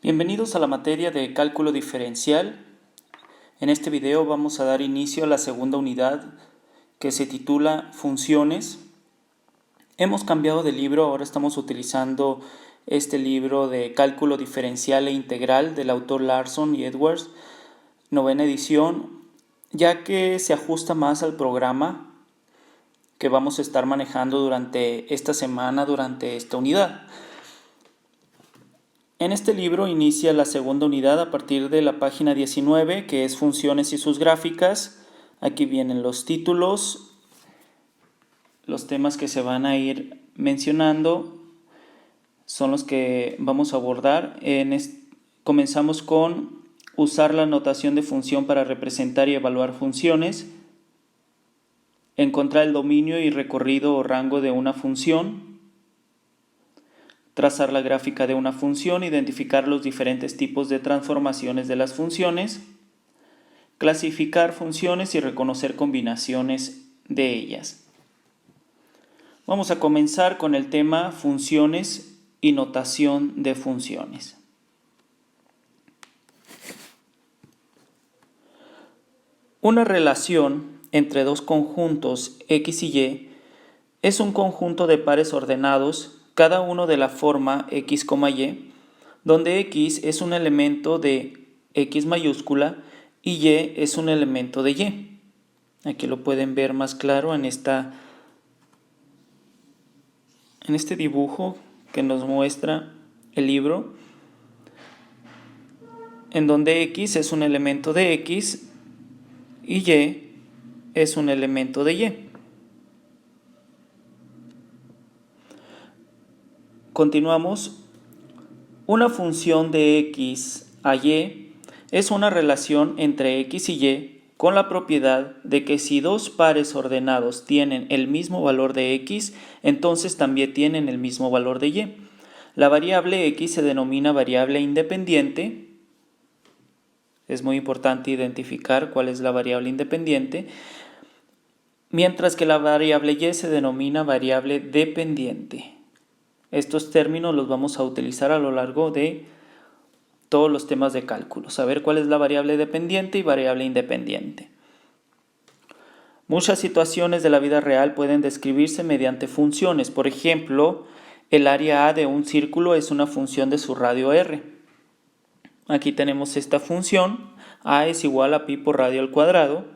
Bienvenidos a la materia de cálculo diferencial. En este video vamos a dar inicio a la segunda unidad que se titula Funciones. Hemos cambiado de libro, ahora estamos utilizando este libro de cálculo diferencial e integral del autor Larson y Edwards, novena edición, ya que se ajusta más al programa que vamos a estar manejando durante esta semana, durante esta unidad. En este libro inicia la segunda unidad a partir de la página 19, que es Funciones y sus gráficas. Aquí vienen los títulos, los temas que se van a ir mencionando son los que vamos a abordar. Comenzamos con usar la notación de función para representar y evaluar funciones, encontrar el dominio y recorrido o rango de una función, trazar la gráfica de una función, identificar los diferentes tipos de transformaciones de las funciones, clasificar funciones y reconocer combinaciones de ellas. Vamos a comenzar con el tema funciones y notación de funciones. Una relación entre dos conjuntos X y Y es un conjunto de pares ordenados, cada uno de la forma X, Y, donde X es un elemento de X mayúscula y Y es un elemento de Y. Aquí lo pueden ver más claro en este dibujo que nos muestra el libro, en donde X es un elemento de X y Y es un elemento de Y. Continuamos. Una función de X a Y es una relación entre X y Y con la propiedad de que si dos pares ordenados tienen el mismo valor de X, entonces también tienen el mismo valor de Y. La variable X se denomina variable independiente. Es muy importante identificar cuál es la variable independiente, mientras que la variable Y se denomina variable dependiente. Estos términos los vamos a utilizar a lo largo de todos los temas de cálculo. Saber cuál es la variable dependiente y variable independiente. Muchas situaciones de la vida real pueden describirse mediante funciones. Por ejemplo, el área A de un círculo es una función de su radio R. Aquí tenemos esta función, A es igual a pi por radio al cuadrado,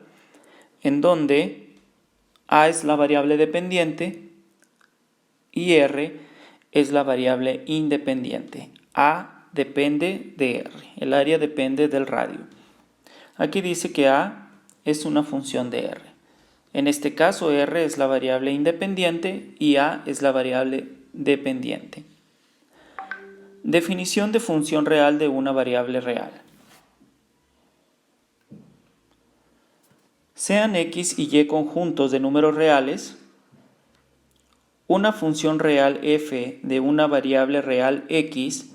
en donde A es la variable dependiente y R es la variable independiente. A depende de R, el área depende del radio. Aquí dice que A es una función de R. En este caso R es la variable independiente y A es la variable dependiente. Definición de función real de una variable real. Sean X y Y conjuntos de números reales, una función real f de una variable real x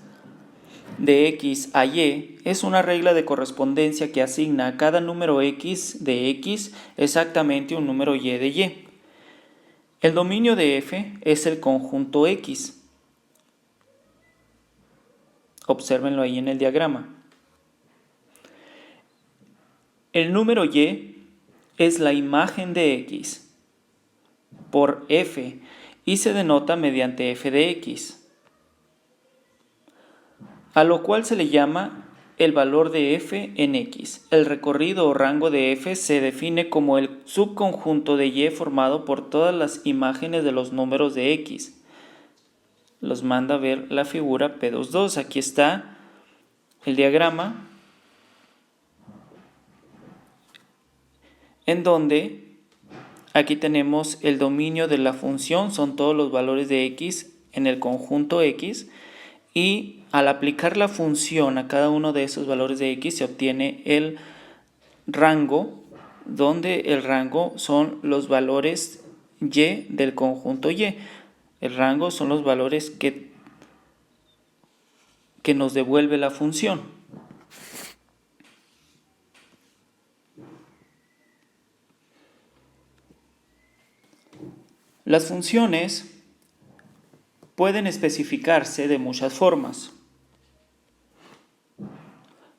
de x a y es una regla de correspondencia que asigna a cada número x de x exactamente un número y de y. El dominio de f es el conjunto x. Obsérvenlo ahí en el diagrama. El número y es la imagen de x por f y se denota mediante f de x, a lo cual se le llama el valor de f en x. El recorrido o rango de f se define como el subconjunto de y formado por todas las imágenes de los números de x. Los manda a ver la figura P2.2. Aquí está el diagrama, en donde aquí tenemos el dominio de la función, son todos los valores de x en el conjunto x, y al aplicar la función a cada uno de esos valores de x se obtiene el rango, donde el rango son los valores y del conjunto y. El rango son los valores que nos devuelve la función. Las funciones pueden especificarse de muchas formas.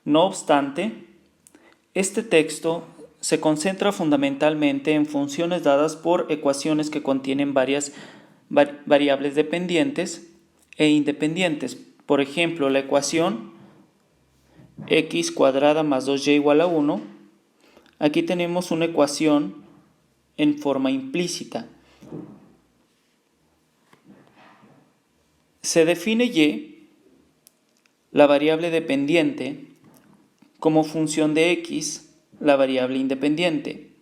No obstante, este texto se concentra fundamentalmente en funciones dadas por ecuaciones que contienen varias variables dependientes e independientes. Por ejemplo, la ecuación x cuadrada más 2y igual a 1. Aquí tenemos una ecuación en forma implícita. Se define y, la variable dependiente, como función de x, la variable independiente.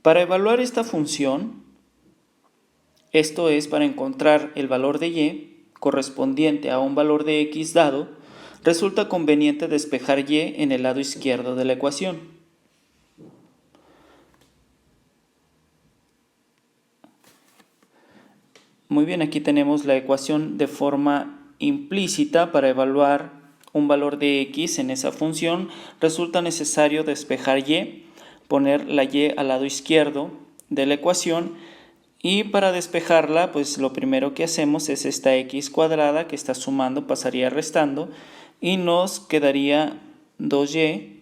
Para evaluar esta función, esto es, para encontrar el valor de y correspondiente a un valor de x dado, resulta conveniente despejar y en el lado izquierdo de la ecuación. Muy bien, aquí tenemos la ecuación de forma implícita. Para evaluar un valor de x en esa función, resulta necesario despejar y, poner la y al lado izquierdo de la ecuación, y para despejarla, pues lo primero que hacemos es esta x cuadrada que está sumando, pasaría restando, y nos quedaría 2y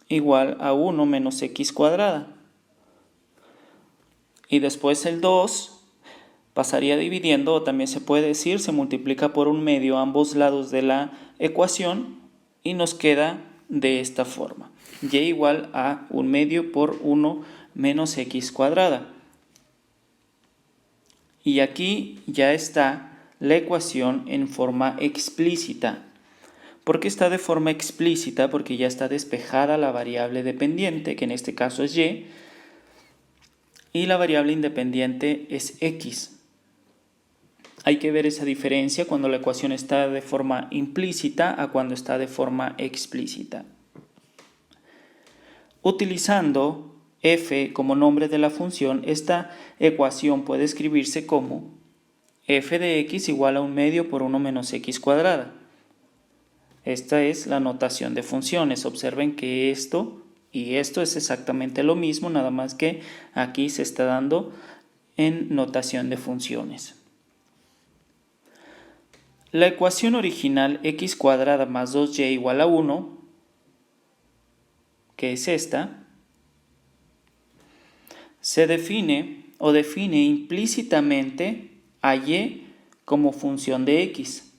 igual a 1 menos x cuadrada. Y después el 2 pasaría dividiendo, o también se puede decir, se multiplica por 1/2 ambos lados de la ecuación y nos queda de esta forma. Y igual a 1/2 por 1 menos x cuadrada. Y aquí ya está la ecuación en forma explícita. ¿Por qué está de forma explícita? Porque ya está despejada la variable dependiente, que en este caso es y la variable independiente es x. Hay que ver esa diferencia cuando la ecuación está de forma implícita a cuando está de forma explícita. Utilizando f como nombre de la función, esta ecuación puede escribirse como f de x igual a 1/2 por 1 menos x cuadrada. Esta es la notación de funciones. Observen que esto y esto es exactamente lo mismo, nada más que aquí se está dando en notación de funciones. La ecuación original x cuadrada más 2y igual a 1, que es esta, se define o define implícitamente a y como función de x.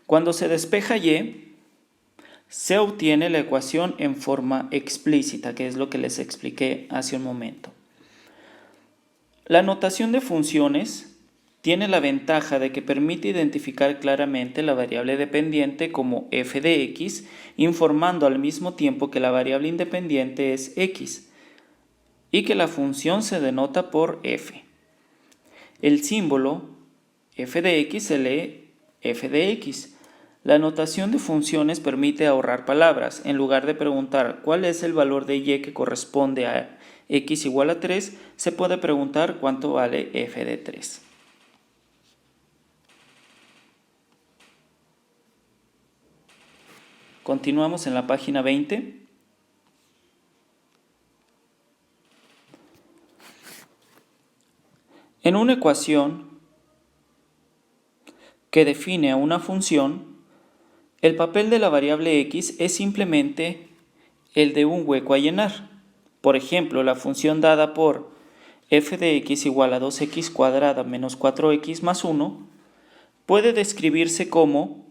Cuando se despeja y, se obtiene la ecuación en forma explícita, que es lo que les expliqué hace un momento. La notación de funciones tiene la ventaja de que permite identificar claramente la variable dependiente como f de x, informando al mismo tiempo que la variable independiente es x y que la función se denota por f. El símbolo f de x se lee f de x. La notación de funciones permite ahorrar palabras. En lugar de preguntar cuál es el valor de y que corresponde a x igual a 3, se puede preguntar cuánto vale f de 3. Continuamos en la página 20. En una ecuación que define a una función, el papel de la variable x es simplemente el de un hueco a llenar. Por ejemplo, la función dada por f de x igual a 2x cuadrada menos 4x más 1 puede describirse como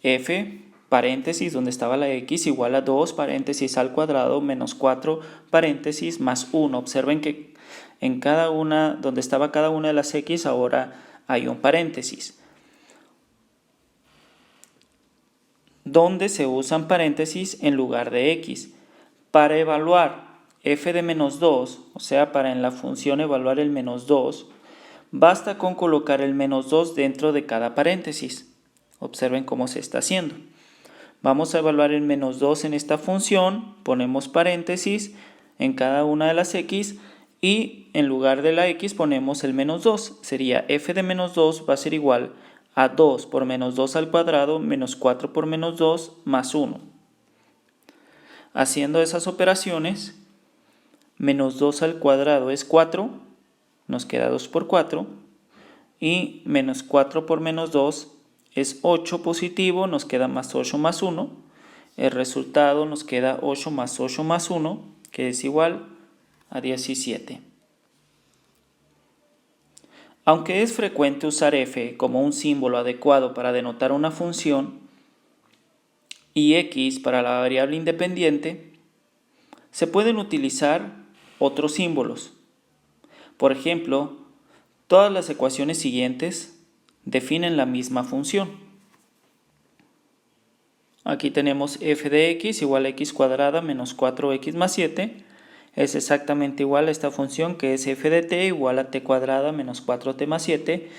f paréntesis donde estaba la x igual a 2 paréntesis al cuadrado menos 4 paréntesis más 1. Observen que en cada una, donde estaba cada una de las x, ahora hay un paréntesis, donde se usan paréntesis en lugar de x. Para evaluar f de menos 2, o sea, para en la función evaluar el menos 2, basta con colocar el menos 2 dentro de cada paréntesis. Observen cómo se está haciendo. Vamos a evaluar el menos 2 en esta función, ponemos paréntesis en cada una de las x y en lugar de la x ponemos el menos 2. Sería f de menos 2 va a ser igual a 2 por menos 2 al cuadrado menos 4 por menos 2 más 1. Haciendo esas operaciones, menos 2 al cuadrado es 4 nos queda 2 por 4, y menos 4 por menos 2 es 8 positivo, nos queda más 8 más 1, el resultado nos queda 8 más 8 más 1, que es igual a 17. Aunque es frecuente usar f como un símbolo adecuado para denotar una función y x para la variable independiente, se pueden utilizar otros símbolos. Por ejemplo, todas las ecuaciones siguientes definen la misma función. Aquí tenemos f de x igual a x cuadrada menos 4x más 7. Es exactamente igual a esta función que es f de t igual a t cuadrada menos 4t más 7,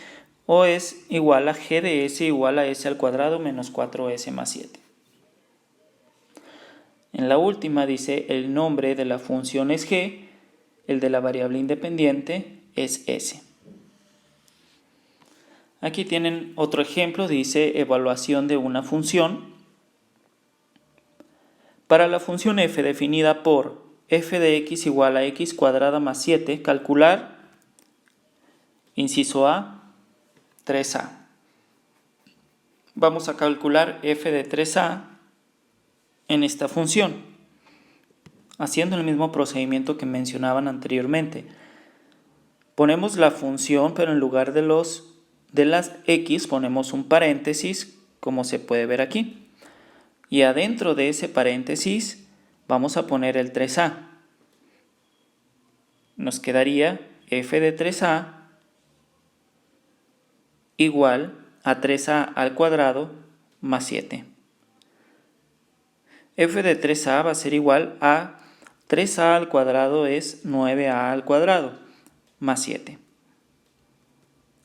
o es igual a g de s igual a s al cuadrado menos 4s más 7. En la última dice el nombre de la función es g, el de la variable independiente es s. Aquí tienen otro ejemplo, dice evaluación de una función. Para la función f definida por f de x igual a x cuadrada más 7, calcular, inciso A, 3a. Vamos a calcular f de 3a en esta función, haciendo el mismo procedimiento que mencionaban anteriormente. Ponemos la función, pero en lugar de las x ponemos un paréntesis, como se puede ver aquí. Y adentro de ese paréntesis vamos a poner el 3a. Nos quedaría f de 3a igual a 3a al cuadrado más 7. F de 3a va a ser igual a 3a al cuadrado es 9a al cuadrado más 7.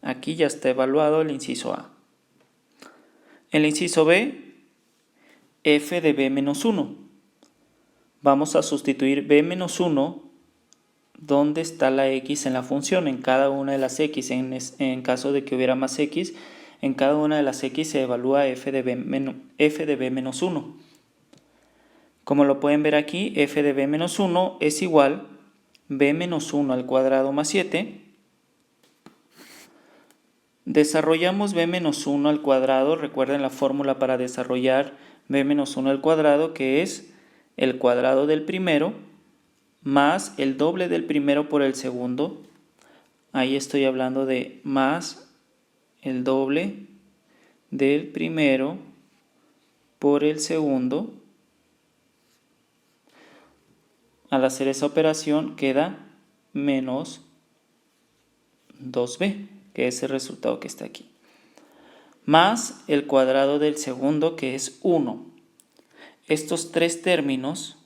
Aquí ya está evaluado el inciso A. El inciso B, f de b menos 1. Vamos a sustituir b menos 1 donde está la x en la función, en cada una de las x. En caso de que hubiera más x, en cada una de las x se evalúa f de b menos 1. Como lo pueden ver aquí, f de b menos 1 es igual b menos 1 al cuadrado más 7. Desarrollamos b menos 1 al cuadrado. Recuerden la fórmula para desarrollar b menos 1 al cuadrado, que es el cuadrado del primero más el doble del primero por el segundo. Ahí estoy hablando de más el doble del primero por el segundo. Al hacer esa operación queda menos 2b, que es el resultado que está aquí, más el cuadrado del segundo, que es 1. Estos tres términos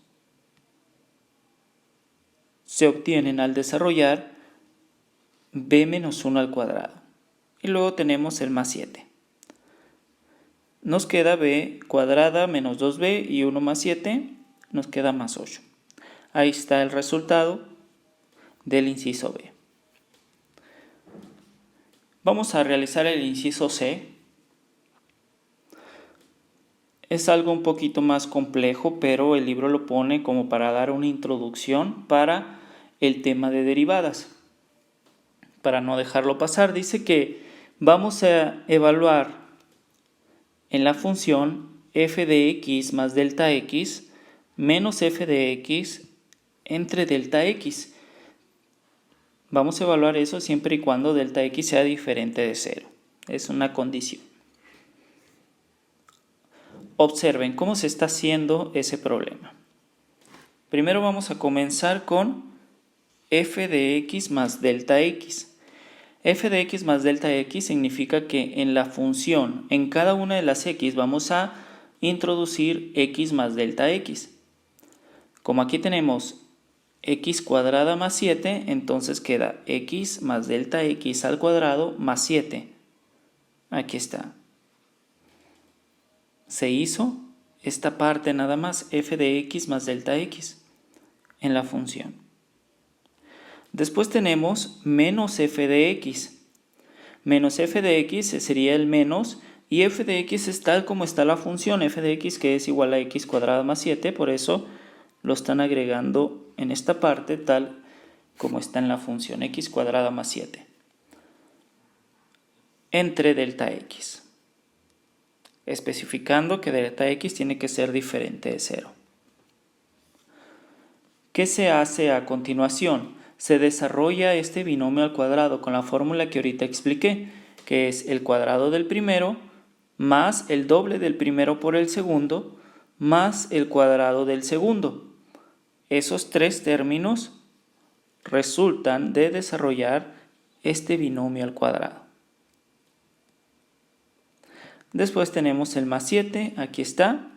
se obtienen al desarrollar b menos 1 al cuadrado. Y luego tenemos el más 7. Nos queda b cuadrada menos 2b y 1 más 7, nos queda más 8. Ahí está el resultado del inciso B. Vamos a realizar el inciso C. Es algo un poquito más complejo, pero el libro lo pone como para dar una introducción para el tema de derivadas. Para no dejarlo pasar, dice que vamos a evaluar en la función f de x más delta x menos f de x entre delta x. Vamos a evaluar eso siempre y cuando delta x sea diferente de 0. Es una condición. Observen cómo se está haciendo ese problema. Primero vamos a comenzar con f de x más delta x. F de x más delta x significa que en la función, en cada una de las x, vamos a introducir x más delta x. Como aquí tenemos x cuadrada más 7, entonces queda x más delta x al cuadrado más 7. Aquí está. Se hizo esta parte nada más, f de x más delta x, en la función. Después tenemos menos f de x. Menos f de x sería el menos, y f de x es tal como está la función, f de x, que es igual a x cuadrada más 7, por eso lo están agregando en esta parte tal como está en la función x cuadrada más 7, entre delta x, especificando que delta x tiene que ser diferente de 0. ¿Qué se hace a continuación? Se desarrolla este binomio al cuadrado con la fórmula que ahorita expliqué, que es el cuadrado del primero más el doble del primero por el segundo más el cuadrado del segundo. Esos tres términos resultan de desarrollar este binomio al cuadrado. Después tenemos el más 7, aquí está,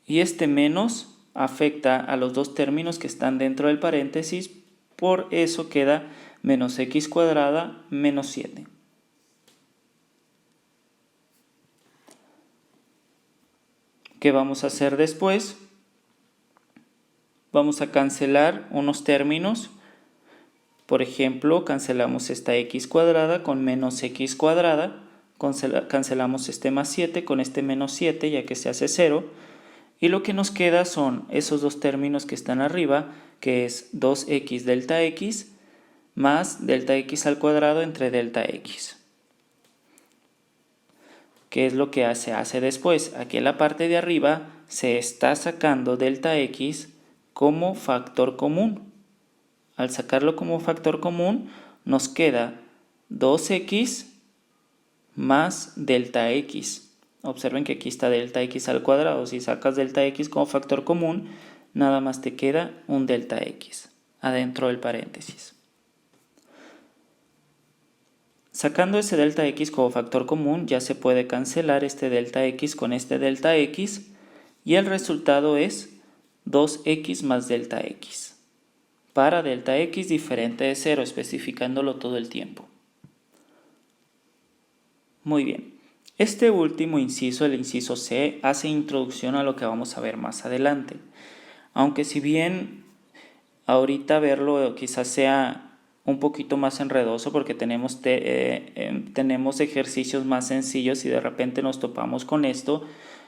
y este menos afecta a los dos términos que están dentro del paréntesis, por eso queda menos x cuadrada menos 7. ¿Qué vamos a hacer después? Vamos a cancelar unos términos. Por ejemplo, cancelamos esta x cuadrada con menos x cuadrada. Cancelamos este más 7 con este menos 7, ya que se hace 0. Y lo que nos queda son esos dos términos que están arriba, que es 2x delta x más delta x al cuadrado entre delta x. ¿Qué es lo que se hace después? Aquí en la parte de arriba se está sacando delta x como factor común. Al sacarlo como factor común nos queda 2x más delta x. Observen que aquí está delta x al cuadrado. Si sacas delta x como factor común, nada más te queda un delta x adentro del paréntesis. Sacando ese delta x como factor común, ya se puede cancelar este delta x con este delta x y el resultado es 2x más delta x. Para delta x diferente de 0, especificándolo todo el tiempo. Muy bien. Este último inciso, el inciso C, hace introducción a lo que vamos a ver más adelante. Aunque si bien ahorita verlo quizás sea un poquito más enredoso porque tenemos ejercicios más sencillos y de repente nos topamos con esto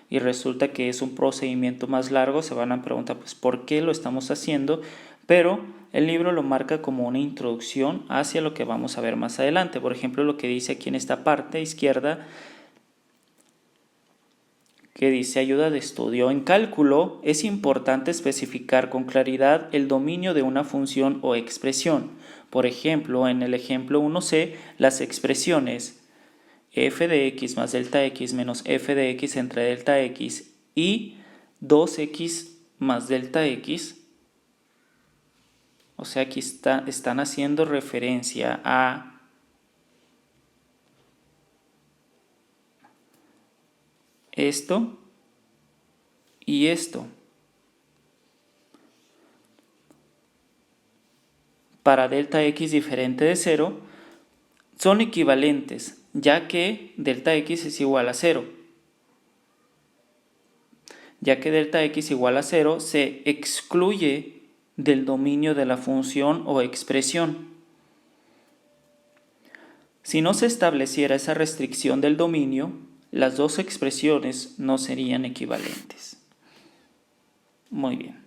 y resulta que es un procedimiento más largo, se van a preguntar pues ¿por qué lo estamos haciendo? Pero el libro lo marca como una introducción hacia lo que vamos a ver más adelante. Por ejemplo, lo que dice aquí en esta parte izquierda, que dice ayuda de estudio. En cálculo es importante especificar con claridad el dominio de una función o expresión. Por ejemplo, en el ejemplo 1c, las expresiones f de x más delta x menos f de x entre delta x y 2x más delta x. O sea, aquí están haciendo referencia a esto y esto. Para delta x diferente de 0 son equivalentes, ya que delta x es igual a 0. Ya que delta x igual a 0 se excluye del dominio de la función o expresión. Si no se estableciera esa restricción del dominio, las dos expresiones no serían equivalentes. Muy bien.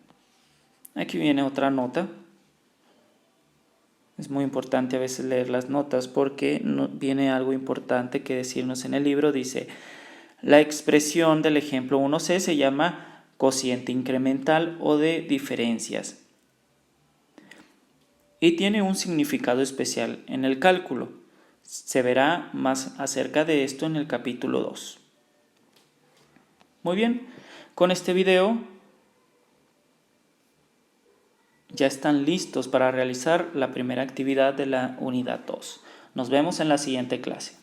Aquí viene otra nota. Es muy importante a veces leer las notas porque viene algo importante que decirnos en el libro. Dice, la expresión del ejemplo 1c se llama cociente incremental o de diferencias y tiene un significado especial en el cálculo. Se verá más acerca de esto en el capítulo 2. Muy bien, con este video ya están listos para realizar la primera actividad de la unidad 2. Nos vemos en la siguiente clase.